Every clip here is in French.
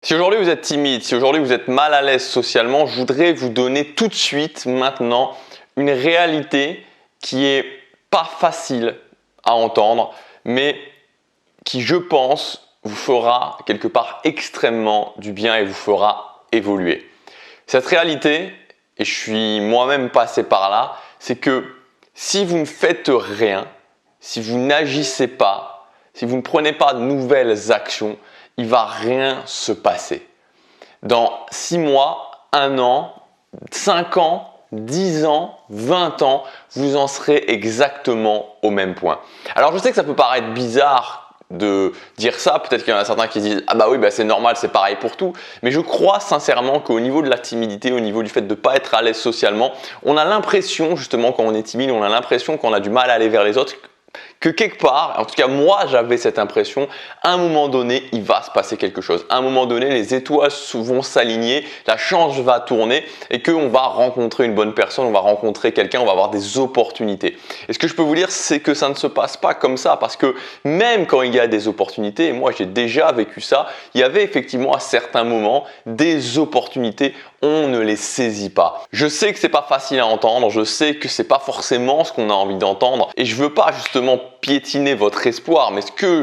Si aujourd'hui vous êtes timide, si aujourd'hui vous êtes mal à l'aise socialement, je voudrais vous donner tout de suite, maintenant, une réalité qui est pas facile à entendre, mais qui, je pense, vous fera quelque part extrêmement du bien et vous fera évoluer. Cette réalité, et je suis moi-même passé par là, c'est que si vous ne faites rien, si vous n'agissez pas, si vous ne prenez pas de nouvelles actions, il ne va rien se passer. Dans 6 mois, 1 an, 5 ans, 10 ans, 20 ans, vous en serez exactement au même point. Alors je sais que ça peut paraître bizarre de dire ça, peut-être qu'il y en a certains qui se disent « Ah bah oui, bah c'est normal, c'est pareil pour tout », mais je crois sincèrement qu'au niveau de la timidité, au niveau du fait de ne pas être à l'aise socialement, on a l'impression justement quand on est timide, on a l'impression qu'on a du mal à aller vers les autres, que quelque part, en tout cas moi j'avais cette impression, à un moment donné il va se passer quelque chose. À un moment donné les étoiles vont s'aligner, la chance va tourner et qu'on va rencontrer une bonne personne, on va rencontrer quelqu'un, on va avoir des opportunités. Et ce que je peux vous dire c'est que ça ne se passe pas comme ça parce que même quand il y a des opportunités, et moi j'ai déjà vécu ça, il y avait effectivement à certains moments des opportunités, on ne les saisit pas. Je sais que c'est pas facile à entendre, je sais que c'est pas forcément ce qu'on a envie d'entendre et je veux pas justement piétiner votre espoir, mais ce que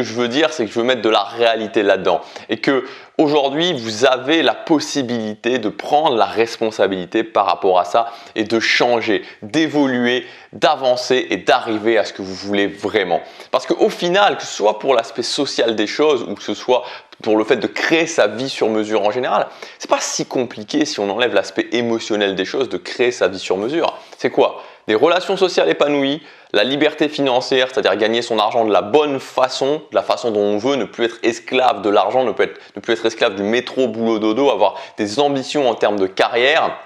je veux dire, c'est que je veux mettre de la réalité là-dedans et que aujourd'hui, vous avez la possibilité de prendre la responsabilité par rapport à ça et de changer, d'évoluer, d'avancer et d'arriver à ce que vous voulez vraiment. Parce qu'au final, que ce soit pour l'aspect social des choses ou que ce soit pour le fait de créer sa vie sur mesure en général, c'est pas si compliqué si on enlève l'aspect émotionnel des choses de créer sa vie sur mesure. C'est quoi? Des relations sociales épanouies, la liberté financière, c'est-à-dire gagner son argent de la bonne façon, de la façon dont on veut, ne plus être esclave de l'argent, ne plus être esclave du métro, boulot, dodo, avoir des ambitions en termes de carrière.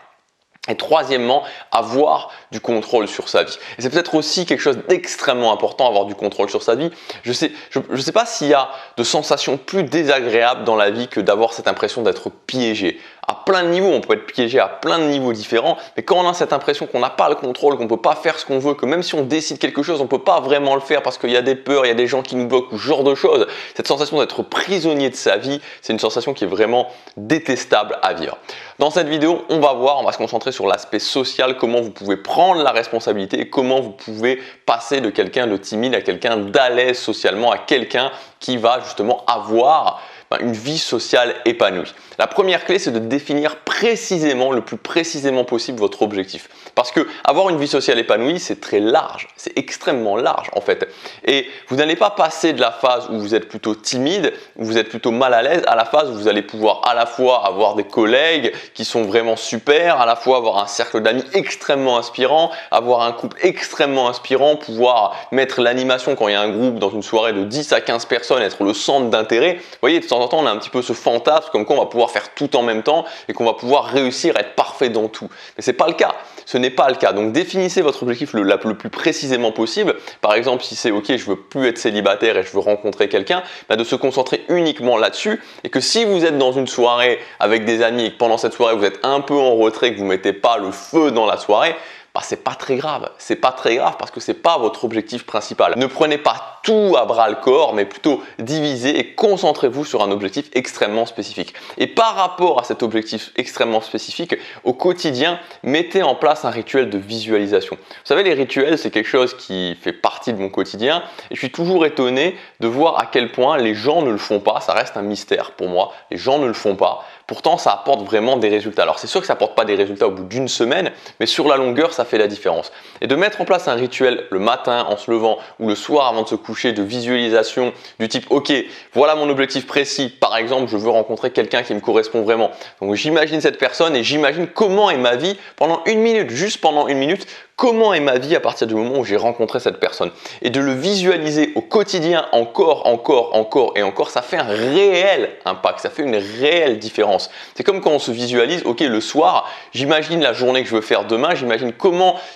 Et troisièmement, avoir du contrôle sur sa vie. Et c'est peut-être aussi quelque chose d'extrêmement important, avoir du contrôle sur sa vie. Je sais pas s'il y a de sensations plus désagréables dans la vie que d'avoir cette impression d'être piégé. À plein de niveaux, on peut être piégé à plein de niveaux différents, mais quand on a cette impression qu'on n'a pas le contrôle, qu'on ne peut pas faire ce qu'on veut, que même si on décide quelque chose, on ne peut pas vraiment le faire parce qu'il y a des peurs, il y a des gens qui nous bloquent ou ce genre de choses, cette sensation d'être prisonnier de sa vie, c'est une sensation qui est vraiment détestable à vivre. Dans cette vidéo, on va se concentrer sur l'aspect social, comment vous pouvez prendre la responsabilité et comment vous pouvez passer de quelqu'un de timide à quelqu'un d'à l'aise socialement, à quelqu'un qui va justement avoir une vie sociale épanouie. La première clé, c'est de définir précisément, le plus précisément possible votre objectif. Parce que avoir une vie sociale épanouie, c'est très large, c'est extrêmement large en fait. Et vous n'allez pas passer de la phase où vous êtes plutôt timide, où vous êtes plutôt mal à l'aise, à la phase où vous allez pouvoir à la fois avoir des collègues qui sont vraiment super, à la fois avoir un cercle d'amis extrêmement inspirant, avoir un couple extrêmement inspirant, pouvoir mettre l'animation quand il y a un groupe dans une soirée de 10 à 15 personnes, être le centre d'intérêt. Vous voyez, de temps en temps, on a un petit peu ce fantasme comme quoi on va pouvoir faire tout en même temps et qu'on va pouvoir réussir à être parfait dans tout. Mais ce n'est pas le cas. Ce n'est pas le cas. Donc définissez votre objectif le plus précisément possible. Par exemple, si c'est OK, je veux plus être célibataire et je veux rencontrer quelqu'un, de se concentrer uniquement là-dessus et que si vous êtes dans une soirée avec des amis et que pendant cette soirée vous êtes un peu en retrait, que vous ne mettez pas le feu dans la soirée, c'est pas très grave. C'est pas très grave parce que c'est pas votre objectif principal. Ne prenez pas tout à bras le corps, mais plutôt divisez et concentrez-vous sur un objectif extrêmement spécifique. Et par rapport à cet objectif extrêmement spécifique, au quotidien, mettez en place un rituel de visualisation. Vous savez, les rituels, c'est quelque chose qui fait partie de mon quotidien et je suis toujours étonné de voir à quel point les gens ne le font pas. Ça reste un mystère pour moi. Les gens ne le font pas. Pourtant, ça apporte vraiment des résultats. Alors, c'est sûr que ça n'apporte pas des résultats au bout d'une semaine, mais sur la longueur, ça fait la différence. Et de mettre en place un rituel le matin en se levant ou le soir avant de se coucher de visualisation du type « Ok, voilà mon objectif précis. Par exemple, je veux rencontrer quelqu'un qui me correspond vraiment. Donc, j'imagine cette personne et j'imagine comment est ma vie pendant 1 minute, juste pendant 1 minute. Comment est ma vie à partir du moment où j'ai rencontré cette personne ?» Et de le visualiser au quotidien encore et encore, ça fait un réel impact, ça fait une réelle différence. C'est comme quand on se visualise, ok, le soir, j'imagine la journée que je veux faire demain, j'imagine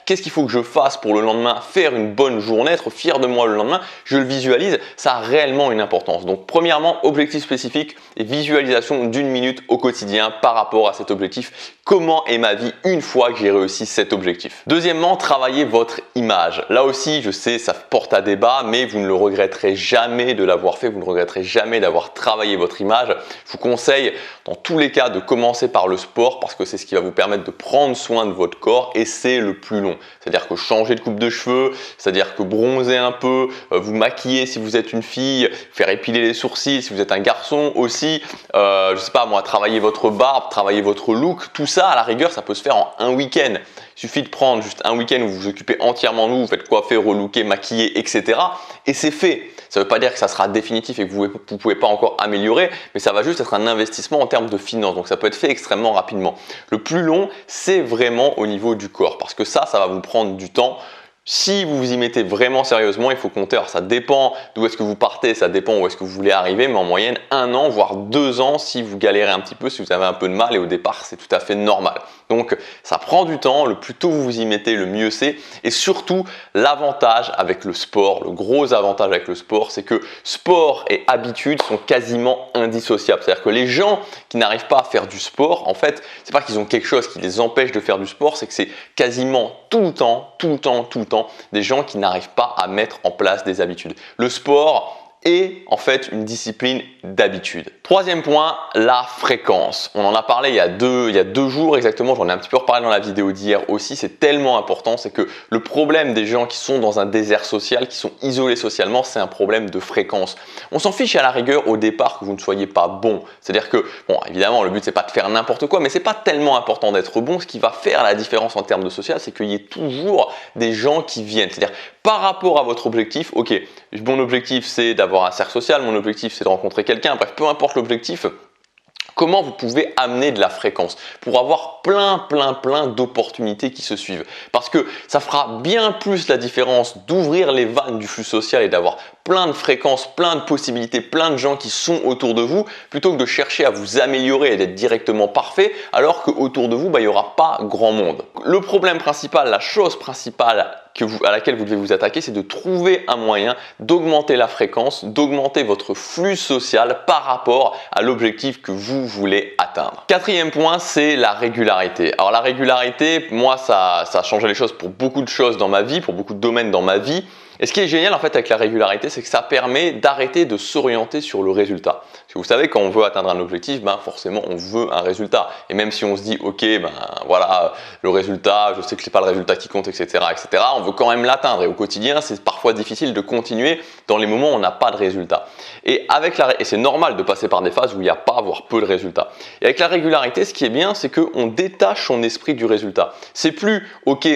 qu'est-ce qu'il faut que je fasse pour le lendemain, faire une bonne journée, être fier de moi le lendemain, je le visualise, ça a réellement une importance. Donc premièrement, objectif spécifique et visualisation d'1 minute au quotidien par rapport à cet objectif. Comment est ma vie une fois que j'ai réussi cet objectif? Deuxièmement, Maintenant, travaillez votre image. Là aussi, je sais, ça porte à débat, mais vous ne le regretterez jamais de l'avoir fait, vous ne regretterez jamais d'avoir travaillé votre image. Je vous conseille, dans tous les cas, de commencer par le sport parce que c'est ce qui va vous permettre de prendre soin de votre corps et c'est le plus long. C'est-à-dire que changer de coupe de cheveux, c'est-à-dire que bronzer un peu, vous maquiller si vous êtes une fille, faire épiler les sourcils si vous êtes un garçon aussi, je sais pas moi, travailler votre barbe, travailler votre look, tout ça à la rigueur, ça peut se faire en un week-end. Il suffit de prendre juste un week-end où vous vous occupez entièrement de vous, vous faites coiffer, relooker, maquiller, etc. Et c'est fait. Ça ne veut pas dire que ça sera définitif et que vous ne pouvez pas encore améliorer, mais ça va juste être un investissement en termes de finances. Donc ça peut être fait extrêmement rapidement. Le plus long, c'est vraiment au niveau du corps parce que ça va vous prendre du temps. Si vous vous y mettez vraiment sérieusement, il faut compter. Alors ça dépend d'où est-ce que vous partez, ça dépend où est-ce que vous voulez arriver, mais en moyenne 1 an, voire 2 ans si vous galérez un petit peu, si vous avez un peu de mal et au départ c'est tout à fait normal. Donc ça prend du temps, le plus tôt vous vous y mettez, le mieux c'est. Et surtout, l'avantage avec le sport, le gros avantage avec le sport, c'est que sport et habitude sont quasiment indissociables. C'est-à-dire que les gens qui n'arrivent pas à faire du sport, en fait, c'est pas qu'ils ont quelque chose qui les empêche de faire du sport, c'est que c'est quasiment tout le temps des gens qui n'arrivent pas à mettre en place des habitudes. Le sport est en fait une discipline d'habitude. Troisième point, la fréquence. On en a parlé il y a deux jours exactement, j'en ai un petit peu reparlé dans la vidéo d'hier aussi, c'est tellement important, c'est que le problème des gens qui sont dans un désert social, qui sont isolés socialement, c'est un problème de fréquence. On s'en fiche à la rigueur au départ que vous ne soyez pas bon. C'est-à-dire que, bon, évidemment, le but c'est pas de faire n'importe quoi, mais c'est pas tellement important d'être bon. Ce qui va faire la différence en termes de social, c'est qu'il y ait toujours des gens qui viennent. C'est-à-dire, par rapport à votre objectif, ok, mon objectif c'est d'avoir un cercle social, mon objectif c'est de rencontrer quelqu'un, bref, peu importe l'objectif, comment vous pouvez amener de la fréquence pour avoir plein d'opportunités qui se suivent. Parce que ça fera bien plus la différence d'ouvrir les vannes du flux social et d'avoir plein de fréquences, plein de possibilités, plein de gens qui sont autour de vous, plutôt que de chercher à vous améliorer et d'être directement parfait, alors qu'autour de vous, il n'y aura pas grand monde. Le problème principal, la chose principale à laquelle vous devez vous attaquer, c'est de trouver un moyen d'augmenter la fréquence, d'augmenter votre flux social par rapport à l'objectif que vous voulez atteindre. Quatrième point, c'est la régularité. Alors la régularité, moi, ça a changé les choses pour beaucoup de choses dans ma vie, pour beaucoup de domaines dans ma vie. Et ce qui est génial en fait avec la régularité, c'est que ça permet d'arrêter de s'orienter sur le résultat. Parce que vous savez, quand on veut atteindre un objectif, forcément on veut un résultat. Et même si on se dit, ok, voilà, le résultat, je sais que c'est pas le résultat qui compte, etc., on veut quand même l'atteindre. Et au quotidien, c'est parfois difficile de continuer dans les moments où on n'a pas de résultat. Et c'est normal de passer par des phases où il n'y a pas, voire peu de résultats. Et avec la régularité, ce qui est bien, c'est qu'on détache son esprit du résultat. C'est plus, ok,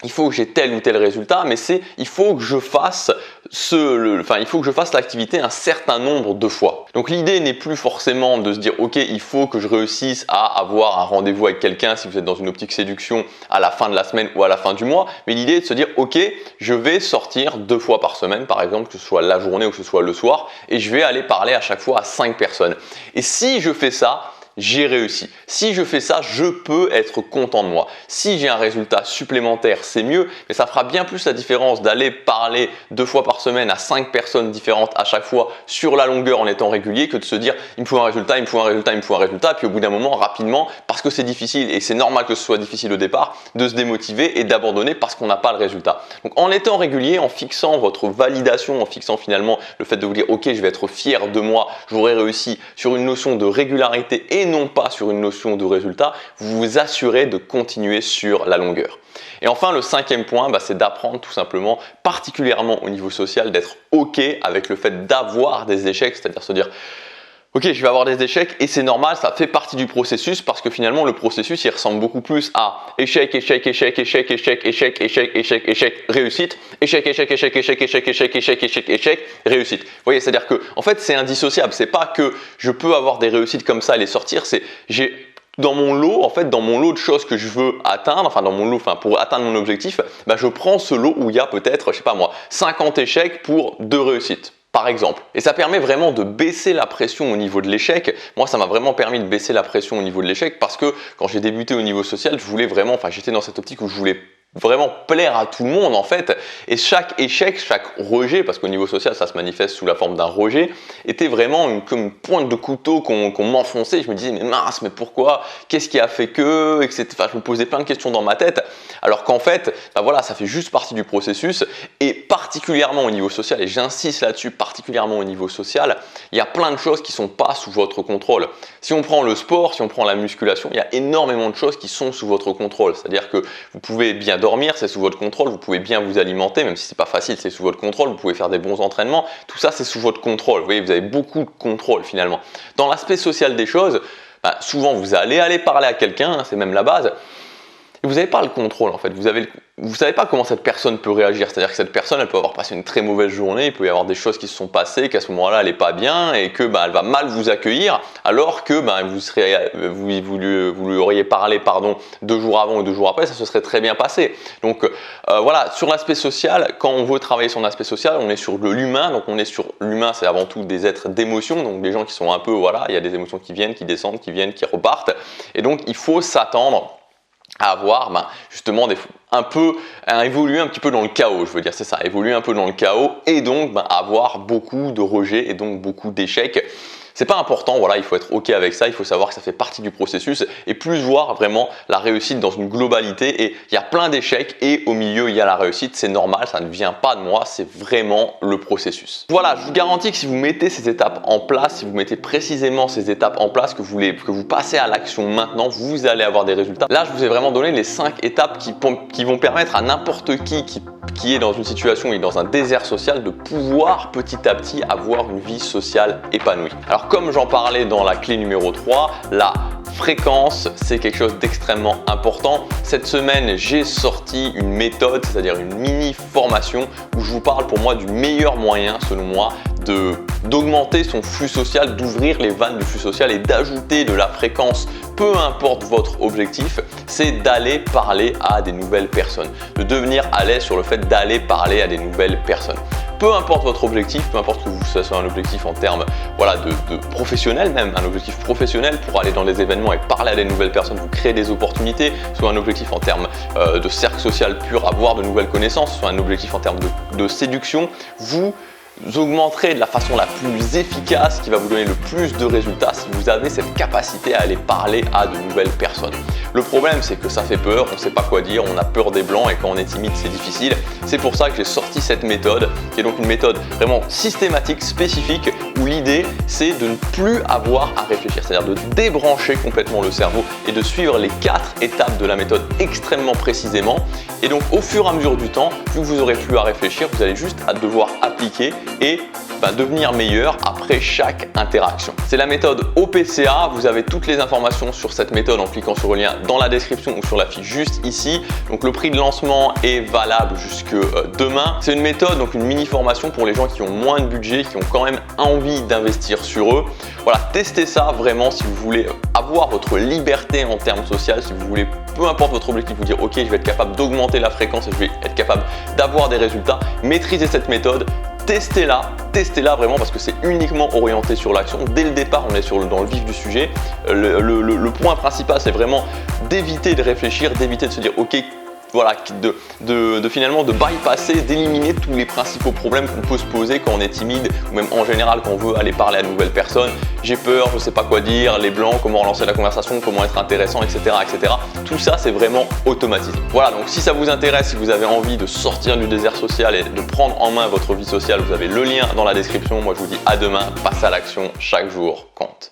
il faut que j'ai tel ou tel résultat, mais il faut que je fasse l'activité un certain nombre de fois. Donc l'idée n'est plus forcément de se dire ok, il faut que je réussisse à avoir un rendez-vous avec quelqu'un si vous êtes dans une optique séduction à la fin de la semaine ou à la fin du mois, mais l'idée est de se dire ok, je vais sortir 2 fois par semaine par exemple, que ce soit la journée ou que ce soit le soir, et je vais aller parler à chaque fois à 5 personnes. Et si je fais ça, j'ai réussi. Si je fais ça, je peux être content de moi. Si j'ai un résultat supplémentaire, c'est mieux, mais ça fera bien plus la différence d'aller parler 2 fois par semaine à 5 personnes différentes à chaque fois sur la longueur en étant régulier que de se dire il me faut un résultat, il me faut un résultat, il me faut un résultat, puis au bout d'un moment, rapidement, parce que c'est difficile et c'est normal que ce soit difficile au départ, de se démotiver et d'abandonner parce qu'on n'a pas le résultat. Donc en étant régulier, en fixant votre validation, en fixant finalement le fait de vous dire ok, je vais être fier de moi, j'aurai réussi sur une notion de régularité et non pas sur une notion de résultat, vous vous assurez de continuer sur la longueur. Et enfin, le 5e point, c'est d'apprendre tout simplement, particulièrement au niveau social, d'être OK avec le fait d'avoir des échecs, c'est-à-dire se dire ok, je vais avoir des échecs et c'est normal, ça fait partie du processus parce que finalement le processus il ressemble beaucoup plus à échec, échec, échec, échec, échec, échec, échec, échec, échec, réussite, échec, échec, échec, échec, échec, échec, échec, échec, échec, réussite. Vous voyez, c'est-à-dire que en fait c'est indissociable, c'est pas que je peux avoir des réussites comme ça et les sortir, c'est dans mon lot, dans mon lot de choses que je veux atteindre, pour atteindre mon objectif, je prends ce lot où il y a peut-être, 50 échecs pour 2 réussites. Par exemple. Et ça permet vraiment de baisser la pression au niveau de l'échec. Moi, ça m'a vraiment permis de baisser la pression au niveau de l'échec parce que quand j'ai débuté au niveau social, j'étais dans cette optique où je voulais vraiment plaire à tout le monde en fait. Et chaque échec, chaque rejet, parce qu'au niveau social ça se manifeste sous la forme d'un rejet, était vraiment comme une pointe de couteau qu'on m'enfonçait. Je me disais mais mince, mais pourquoi, qu'est-ce qui a fait que, etc. Enfin, je me posais plein de questions dans ma tête, alors qu'en fait voilà, ça fait juste partie du processus. Et particulièrement au niveau social, et j'insiste là-dessus, particulièrement au niveau social, il y a plein de choses qui ne sont pas sous votre contrôle. Si on prend le sport, si on prend la musculation, il y a énormément de choses qui sont sous votre contrôle. C'est-à-dire que vous pouvez bien dormir, c'est sous votre contrôle, vous pouvez bien vous alimenter, même si c'est pas facile, c'est sous votre contrôle, vous pouvez faire des bons entraînements, tout ça c'est sous votre contrôle. Vous voyez, vous avez beaucoup de contrôle finalement. Dans l'aspect social des choses, souvent vous allez aller parler à quelqu'un, c'est même la base, et vous n'avez pas le contrôle en fait, vous ne savez pas comment cette personne peut réagir, c'est-à-dire que cette personne elle peut avoir passé une très mauvaise journée, il peut y avoir des choses qui se sont passées, qu'à ce moment-là elle n'est pas bien et que elle va mal vous accueillir, alors que vous lui auriez parlé 2 jours avant ou 2 jours après, ça se serait très bien passé. Donc voilà, sur l'aspect social, quand on veut travailler son aspect social, on est sur l'humain, donc on est sur l'humain, c'est avant tout des êtres d'émotion, donc des gens qui sont un peu, voilà, il y a des émotions qui viennent, qui descendent, qui viennent, qui repartent, et donc il faut s'attendre à avoir justement à évoluer un petit peu dans le chaos, je veux dire, c'est ça, évoluer un peu dans le chaos et donc avoir beaucoup de rejets et donc beaucoup d'échecs. C'est pas important, voilà, il faut être ok avec ça, il faut savoir que ça fait partie du processus et plus voir vraiment la réussite dans une globalité. Et il y a plein d'échecs et au milieu il y a la réussite, c'est normal, ça ne vient pas de moi, c'est vraiment le processus. Voilà, je vous garantis que si vous mettez ces étapes en place, si vous mettez précisément ces étapes en place, que vous passez à l'action maintenant, vous allez avoir des résultats. Là, je vous ai vraiment donné les 5 étapes qui vont permettre à n'importe qui est dans une situation, dans un désert social, de pouvoir petit à petit avoir une vie sociale épanouie. Alors comme j'en parlais dans la clé numéro 3, la fréquence, c'est quelque chose d'extrêmement important. Cette semaine, j'ai sorti une méthode, c'est-à-dire une mini formation où je vous parle pour moi du meilleur moyen, selon moi, d'augmenter son flux social, d'ouvrir les vannes du flux social et d'ajouter de la fréquence, peu importe votre objectif, c'est d'aller parler à des nouvelles personnes, de devenir à l'aise sur le fait d'aller parler à des nouvelles personnes. Peu importe votre objectif, peu importe que ce soit un objectif en termes de professionnel, même un objectif professionnel pour aller dans des événements et parler à des nouvelles personnes, vous créer des opportunités, soit un objectif en termes de cercle social pur, avoir de nouvelles connaissances, soit un objectif en termes de séduction, vous augmenterez de la façon la plus efficace qui va vous donner le plus de résultats si vous avez cette capacité à aller parler à de nouvelles personnes. Le problème, c'est que ça fait peur, on ne sait pas quoi dire, on a peur des blancs et quand on est timide, c'est difficile. C'est pour ça que j'ai sorti cette méthode qui est donc une méthode vraiment systématique, spécifique, où l'idée c'est de ne plus avoir à réfléchir, c'est-à-dire de débrancher complètement le cerveau et de suivre les 4 étapes de la méthode extrêmement précisément. Et donc au fur et à mesure du temps, vu que vous n'aurez plus à réfléchir, vous allez juste à devoir appliquer et devenir meilleur après chaque interaction. C'est la méthode OPCA, vous avez toutes les informations sur cette méthode en cliquant sur le lien dans la description ou sur la fiche juste ici. Donc le prix de lancement est valable jusque demain. C'est une méthode, donc une mini formation pour les gens qui ont moins de budget, qui ont quand même envie d'investir sur eux. Voilà, testez ça vraiment si vous voulez avoir votre liberté en termes sociaux, si vous voulez, peu importe votre objectif, vous dire ok, je vais être capable d'augmenter la fréquence et je vais être capable d'avoir des résultats, maîtrisez cette méthode. Testez-la vraiment parce que c'est uniquement orienté sur l'action. Dès le départ, on est dans le vif du sujet. Le point principal, c'est vraiment d'éviter de réfléchir, d'éviter de se dire ok, voilà, finalement de bypasser, d'éliminer tous les principaux problèmes qu'on peut se poser quand on est timide ou même en général quand on veut aller parler à de nouvelles personnes. J'ai peur, je ne sais pas quoi dire, les blancs, comment relancer la conversation, comment être intéressant, etc. etc. Tout ça, c'est vraiment automatisé. Voilà, donc si ça vous intéresse, si vous avez envie de sortir du désert social et de prendre en main votre vie sociale, vous avez le lien dans la description. Moi, je vous dis à demain, passez à l'action, chaque jour compte.